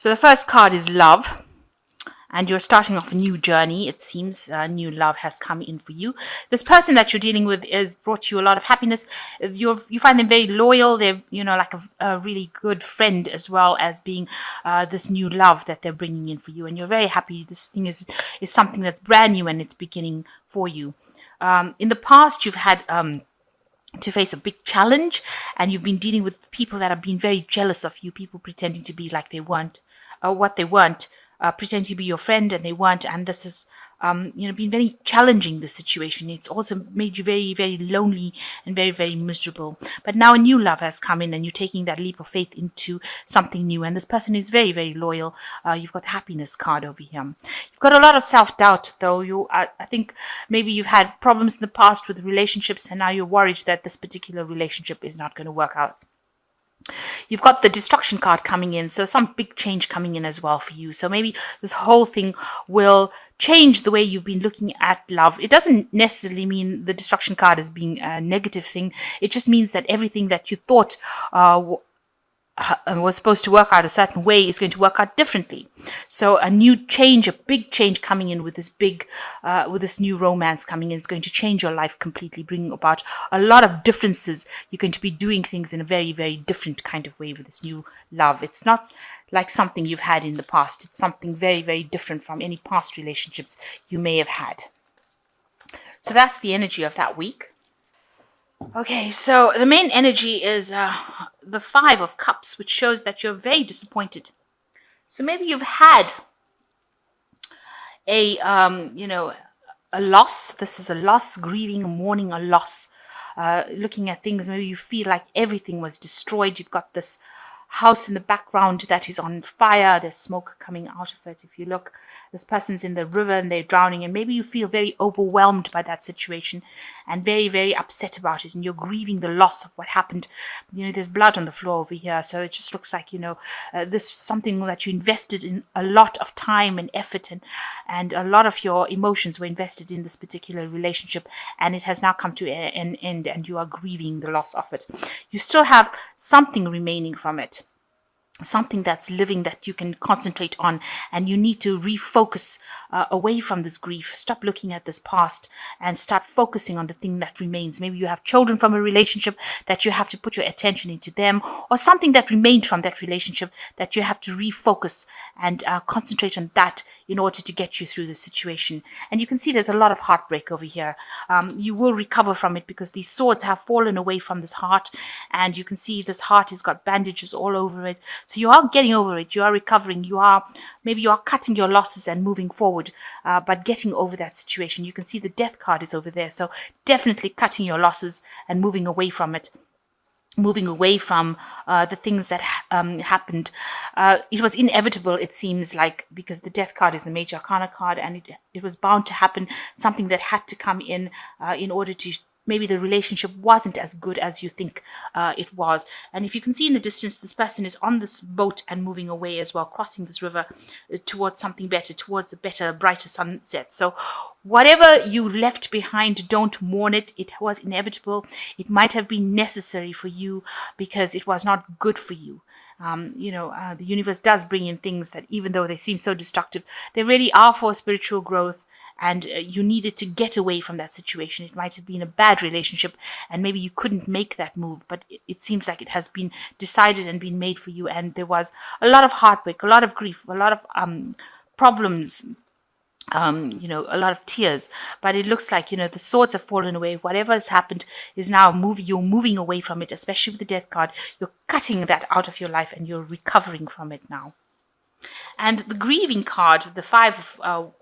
So the first card is love. And you're starting off a new journey. It seems new love has come in for you. This person that you're dealing with has brought you a lot of happiness. You find them very loyal. They're like a really good friend, as well as being this new love that they're bringing in for you. And you're very happy. This thing is something that's brand new and it's beginning for you. In the past, you've had to face a big challenge, and you've been dealing with people that have been very jealous of you. People pretending to be like they weren't, what they weren't. Pretend to be your friend and they weren't, and this has been very challenging, the situation. It's also made you very, very lonely and very, very miserable. But now a new love has come in and you're taking that leap of faith into something new, and this person is very, very loyal. You've got the happiness card over here. You've got a lot of self-doubt, though. I think maybe you've had problems in the past with relationships, and now you're worried that this particular relationship is not going to work out. You've got the destruction card coming in, so some big change coming in as well for you. So maybe this whole thing will change the way you've been looking at love. It doesn't necessarily mean the destruction card as being a negative thing. It just means that everything that you thought was supposed to work out a certain way is going to work out differently. So a new change, a big change coming in with this new romance coming in, is going to change your life completely, bringing about a lot of differences. You're going to be doing things in a very, very different kind of way with this new love. It's not like something you've had in the past. It's something very, very different from any past relationships you may have had. So that's the energy of that week. Okay, so the main energy is the Five of Cups, which shows that you're very disappointed. So maybe you've had a loss. This is a loss, grieving, mourning a loss. Looking at things, maybe you feel like everything was destroyed. You've got this house in the background that is on fire. There's smoke coming out of it. If you look, this person's in the river and they're drowning, and maybe you feel very overwhelmed by that situation and very, very upset about it, and you're grieving the loss of what happened. There's blood on the floor over here, so it just looks like this is something that you invested in a lot of time and effort, and a lot of your emotions were invested in this particular relationship, and it has now come to an end, and you are grieving the loss of it. You still have something remaining from it, something that's living that you can concentrate on, and you need to refocus away from this grief. Stop looking at this past and start focusing on the thing that remains. Maybe you have children from a relationship that you have to put your attention into them, or something that remained from that relationship that you have to refocus and concentrate on that in order to get you through the situation. And you can see there's a lot of heartbreak over here. You will recover from it because these swords have fallen away from this heart, and you can see this heart has got bandages all over it. So you are getting over it. You are recovering. Maybe you are cutting your losses and moving forward, but getting over that situation. You can see the death card is over there. So definitely cutting your losses and moving away from it. Moving away from the things that happened. It was inevitable, it seems like, because the death card is the major arcana card, and it was bound to happen, something that had to come in order to, maybe the relationship wasn't as good as you think it was. And if you can see in the distance, this person is on this boat and moving away as well, crossing this river towards something better, towards a better, brighter sunset. So whatever you left behind, don't mourn it. It was inevitable. It might have been necessary for you because it was not good for you. The universe does bring in things that, even though they seem so destructive, they really are for spiritual growth. And you needed to get away from that situation. It might have been a bad relationship, and maybe you couldn't make that move, but it seems like it has been decided and been made for you. And there was a lot of heartbreak, a lot of grief, a lot of problems, a lot of tears. But it looks like, the swords have fallen away. Whatever has happened is now you're moving away from it, especially with the death card. You're cutting that out of your life and you're recovering from it now. And the grieving card, the Five of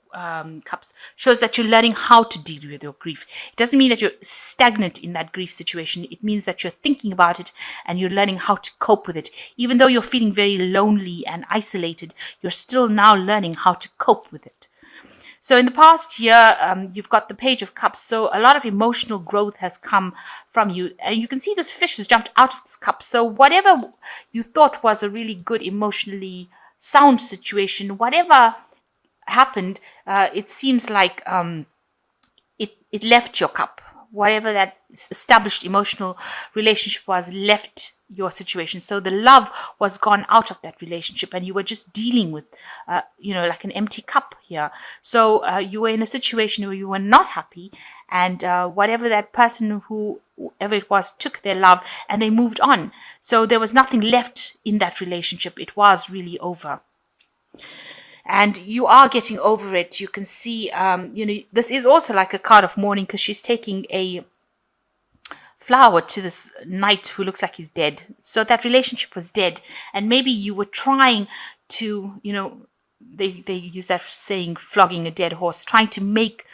Cups, shows that you're learning how to deal with your grief. It doesn't mean that you're stagnant in that grief situation. It means that you're thinking about it and you're learning how to cope with it. Even though you're feeling very lonely and isolated, you're still now learning how to cope with it. So in the past year, you've got the Page of Cups. So a lot of emotional growth has come from you. And you can see this fish has jumped out of this cup. So whatever you thought was a really good, emotionally sound situation, whatever happened, it seems like it left your cup. Whatever that established emotional relationship was left your situation. So the love was gone out of that relationship, and you were just dealing with, like an empty cup here. So you were in a situation where you were not happy, and whatever that person, whoever it was, took their love and they moved on. So there was nothing left in that relationship. It was really over. And you are getting over it. You can see, this is also like a card of mourning, because she's taking a flower to this knight who looks like he's dead. So that relationship was dead. And maybe you were trying to, they use that saying, flogging a dead horse, trying to make,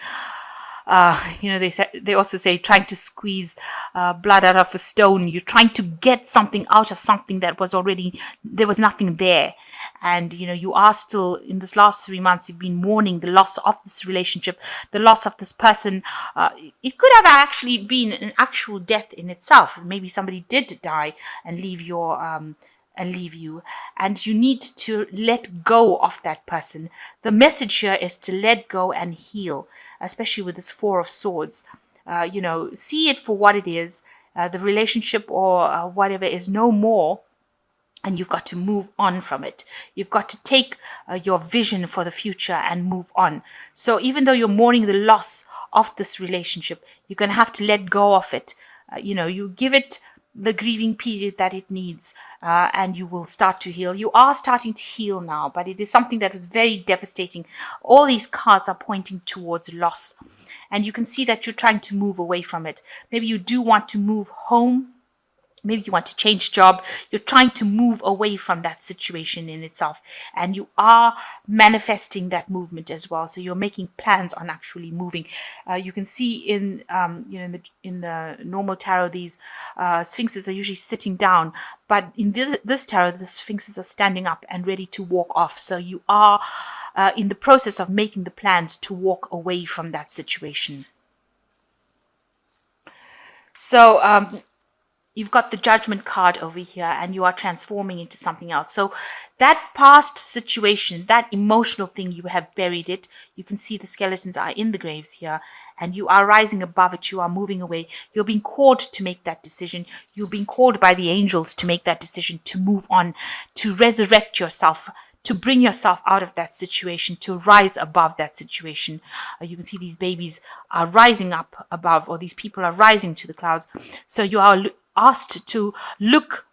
they also say trying to squeeze blood out of a stone. You're trying to get something out of something that was already, there was nothing there. And, you are still, in this last 3 months, you've been mourning the loss of this relationship, the loss of this person. It could have actually been an actual death in itself. Maybe somebody did die and leave you, and you need to let go of that person. The message here is to let go and heal, especially with this Four of Swords. See it for what it is. The relationship or whatever is no more. And you've got to move on from it. You've got to take your vision for the future and move on. So even though you're mourning the loss of this relationship, you're going to have to let go of it. You give it the grieving period that it needs, and you will start to heal. You are starting to heal now, but it is something that was very devastating. All these cards are pointing towards loss. And you can see that you're trying to move away from it. Maybe you do want to move home. Maybe you want to change job. You're trying to move away from that situation in itself. And you are manifesting that movement as well. So you're making plans on actually moving. You can see in the normal tarot, these sphinxes are usually sitting down. But in this tarot, the sphinxes are standing up and ready to walk off. So you are in the process of making the plans to walk away from that situation. So, you've got the Judgment card over here, and you are transforming into something else. So that past situation, that emotional thing, you have buried it. You can see the skeletons are in the graves here, and you are rising above it. You are moving away. You're being called to make that decision. You're being called by the angels to make that decision, to move on, to resurrect yourself, to bring yourself out of that situation, to rise above that situation. You can see these babies are rising up above, or these people are rising to the clouds. So you are asked to look,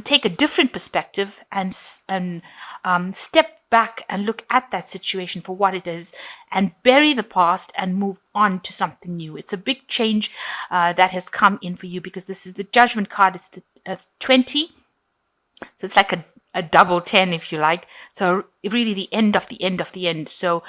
take a different perspective and step back and look at that situation for what it is, and bury the past and move on to something new. It's a big change that has come in for you, because this is the Judgment card. It's the 20. So it's like a double 10, if you like. So really the end of the end of the end. So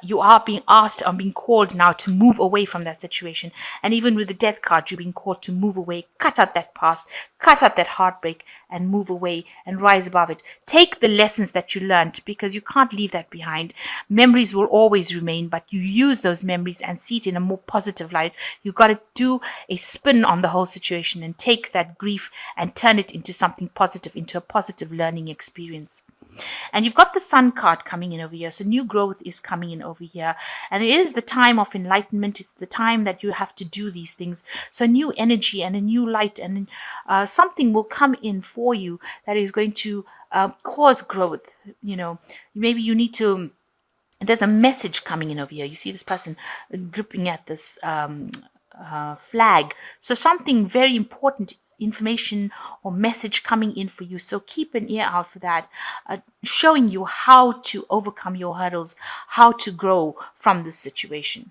you are being asked or being called now to move away from that situation. And even with the Death card, you're being called to move away, cut out that past, cut out that heartbreak, and move away and rise above it. Take the lessons that you learned, because you can't leave that behind. Memories will always remain, but you use those memories and see it in a more positive light. You've got to do a spin on the whole situation and take that grief and turn it into something positive, into a positive learning experience. And you've got the Sun card coming in over here. So new growth is coming in over here. And it is the time of enlightenment. It's the time that you have to do these things. So new energy and a new light, and something will come in for you that is going to cause growth. Maybe you need to, there's a message coming in over here. You see this person gripping at this flag. So something very important, information or message coming in for you. So keep an ear out for that, showing you how to overcome your hurdles, how to grow from this situation.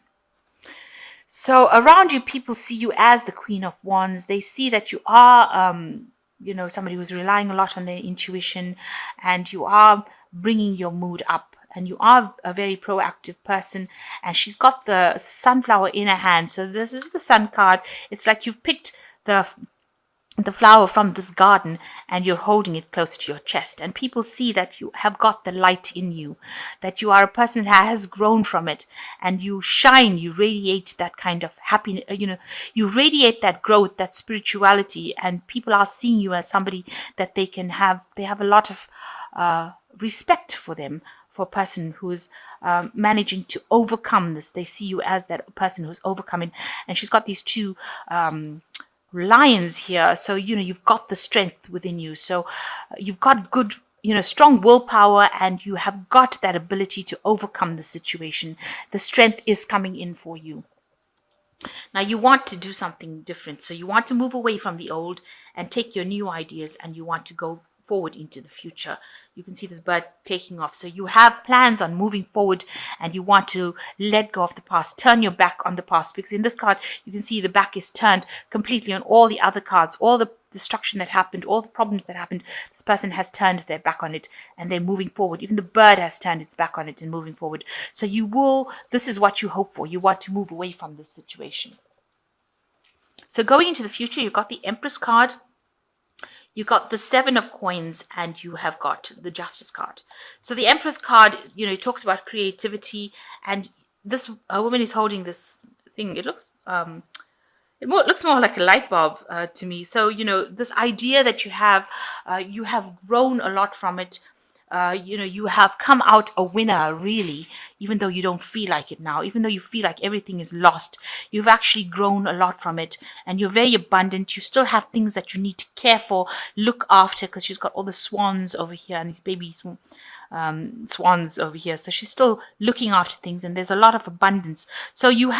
So around you, people see you as the Queen of Wands. They see that you are, somebody who's relying a lot on their intuition, and you are bringing your mood up. And you are a very proactive person. And she's got the sunflower in her hand. So this is the Sun card. It's like you've picked the flower from this garden and you're holding it close to your chest, and people see that you have got the light in you, that you are a person that has grown from it, and you shine, you radiate that kind of happiness, you radiate that growth, that spirituality, and people are seeing you as somebody that they have a lot of respect for them, for a person who's managing to overcome this. They see you as that person who's overcoming. And she's got these two Lions here. So, you've got the strength within you. So you've got good, strong willpower, and you have got that ability to overcome the situation. The strength is coming in for you. Now you want to do something different. So you want to move away from the old and take your new ideas, and you want to go forward into the future. You can see this bird taking off. So you have plans on moving forward, and you want to let go of the past, turn your back on the past, because in this card you can see the back is turned completely on all the other cards, all the destruction that happened, all the problems that happened. This person has turned their back on it, and they're moving forward. Even the bird has turned its back on it and moving forward. So this is what you hope for. You want to move away from this situation. So going into the future, you've got the Empress card, you got the Seven of Coins, and you have got the Justice card. So the Empress card, it talks about creativity, and this woman is holding this thing. It looks looks more like a light bulb to me. So this idea that you have grown a lot from it. You have come out a winner, really, even though you don't feel like it now, even though you feel like everything is lost. You've actually grown a lot from it, and you're very abundant. You still have things that you need to care for, look after, because she's got all the swans over here and these baby swans over here. So she's still looking after things, and there's a lot of abundance. So you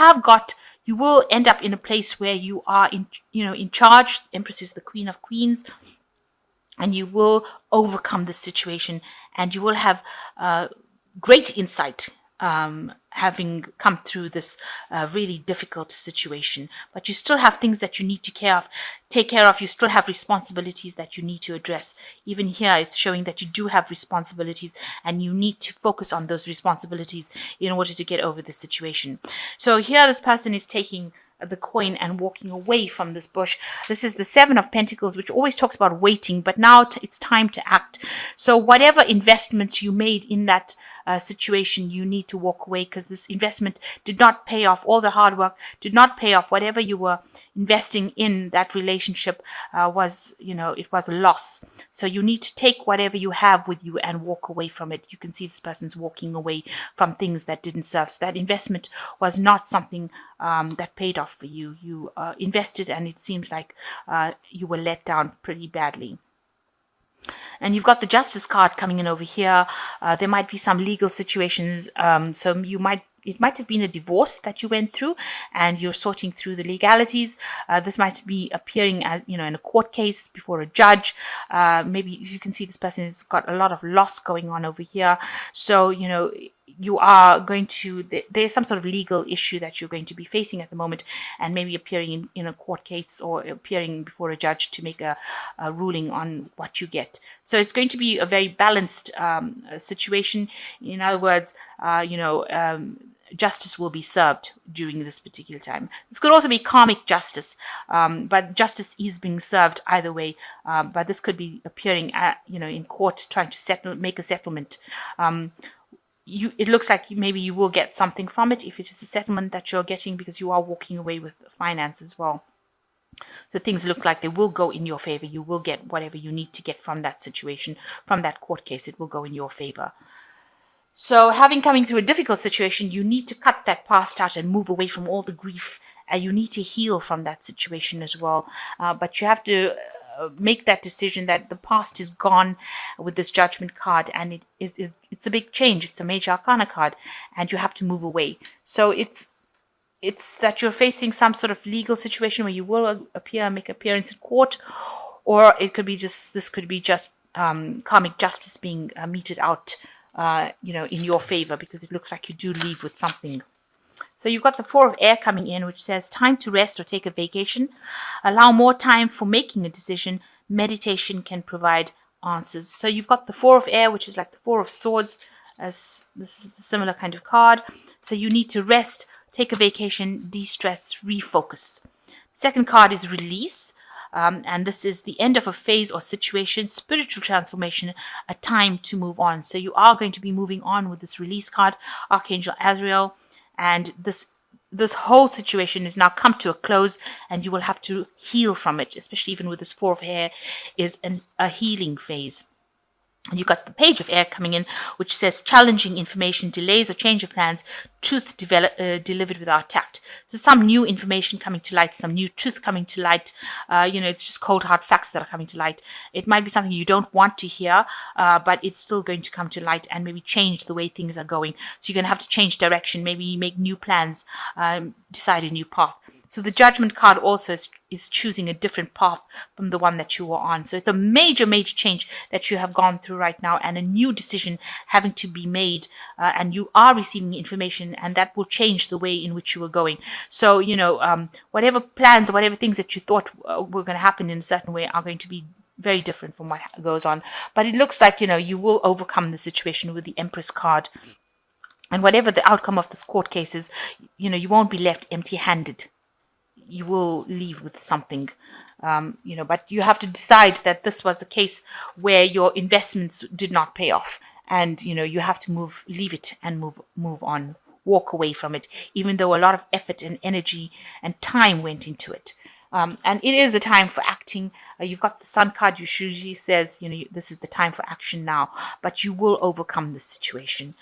will end up in a place where you are in charge. Empress is the Queen of Queens, and you will overcome the situation, and you will have great insight, having come through this really difficult situation. But you still have things that you need to take care of. You still have responsibilities that you need to address. Even here, it's showing that you do have responsibilities, and you need to focus on those responsibilities in order to get over the situation. So here, this person is taking the coin and walking away from this bush. This is the Seven of Pentacles, which always talks about waiting, but now it's time to act. So whatever investments you made in that situation, you need to walk away, because this investment did not pay off. All the hard work did not pay off. Whatever you were investing in that relationship it was a loss. So you need to take whatever you have with you and walk away from it. You can see this person's walking away from things that didn't serve. So that investment was not something that paid off for you. You invested, and it seems like you were let down pretty badly. And you've got the Justice card coming in over here. There might be some legal situations. So it might have been a divorce that you went through, and you're sorting through the legalities. This might be appearing as, in a court case before a judge. Maybe you can see this person has got a lot of loss going on over here. So, you are going to, there's some sort of legal issue that you're going to be facing at the moment, and maybe appearing in a court case or appearing before a judge to make a ruling on what you get. So it's going to be a very balanced situation. In other words, justice will be served during this particular time. This could also be karmic justice, but justice is being served either way. But this could be appearing in court, trying to make a settlement. It looks like maybe you will get something from it if it is a settlement that you're getting, because you are walking away with finance as well. So things look like they will go in your favor. You will get whatever you need to get from that situation, from that court case. It will go in your favor. So coming through a difficult situation, you need to cut that past out and move away from all the grief. You need to heal from that situation as well. But you have to make that decision that the past is gone with this Judgment card, and it's a big change. It's a major arcana card, and you have to move away. So it's that you're facing some sort of legal situation where you will make appearance in court, or this could be just karmic justice being meted out in your favor, because it looks like you do leave with something. So you've got the Four of Air coming in, which says time to rest or take a vacation. Allow more time for making a decision. Meditation can provide answers. So you've got the Four of Air, which is like the Four of Swords, as this is a similar kind of card. So you need to rest, take a vacation, de-stress, refocus. Second card is release. And this is the end of a phase or situation, spiritual transformation, a time to move on. So you are going to be moving on with this release card, Archangel Azrael. And this whole situation is now come to a close, and you will have to heal from it, especially even with this Four of Air is a healing phase. And you got the Page of Air coming in, which says challenging information, delays or change of plans truth delivered without tact. So some new information coming to light, some new truth coming to light. It's just cold hard facts that are coming to light. It might be something you don't want to hear, but it's still going to come to light and maybe change the way things are going. So you're going to have to change direction, maybe make new plans, decide a new path. So the Judgment card also is choosing a different path from the one that you were on. So it's a major, major change that you have gone through right now, and a new decision having to be made, and you are receiving information, and that will change the way in which you were going. So, whatever plans or whatever things that you thought were going to happen in a certain way are going to be very different from what goes on. But it looks like, you will overcome the situation with the Empress card. And whatever the outcome of this court case is, you won't be left empty-handed. You will leave with something, but you have to decide that this was a case where your investments did not pay off, and you have to leave it and move on, walk away from it, even though a lot of effort and energy and time went into it. And it is a time for acting. You've got the Sun card, usually says, this is the time for action now, but you will overcome this situation.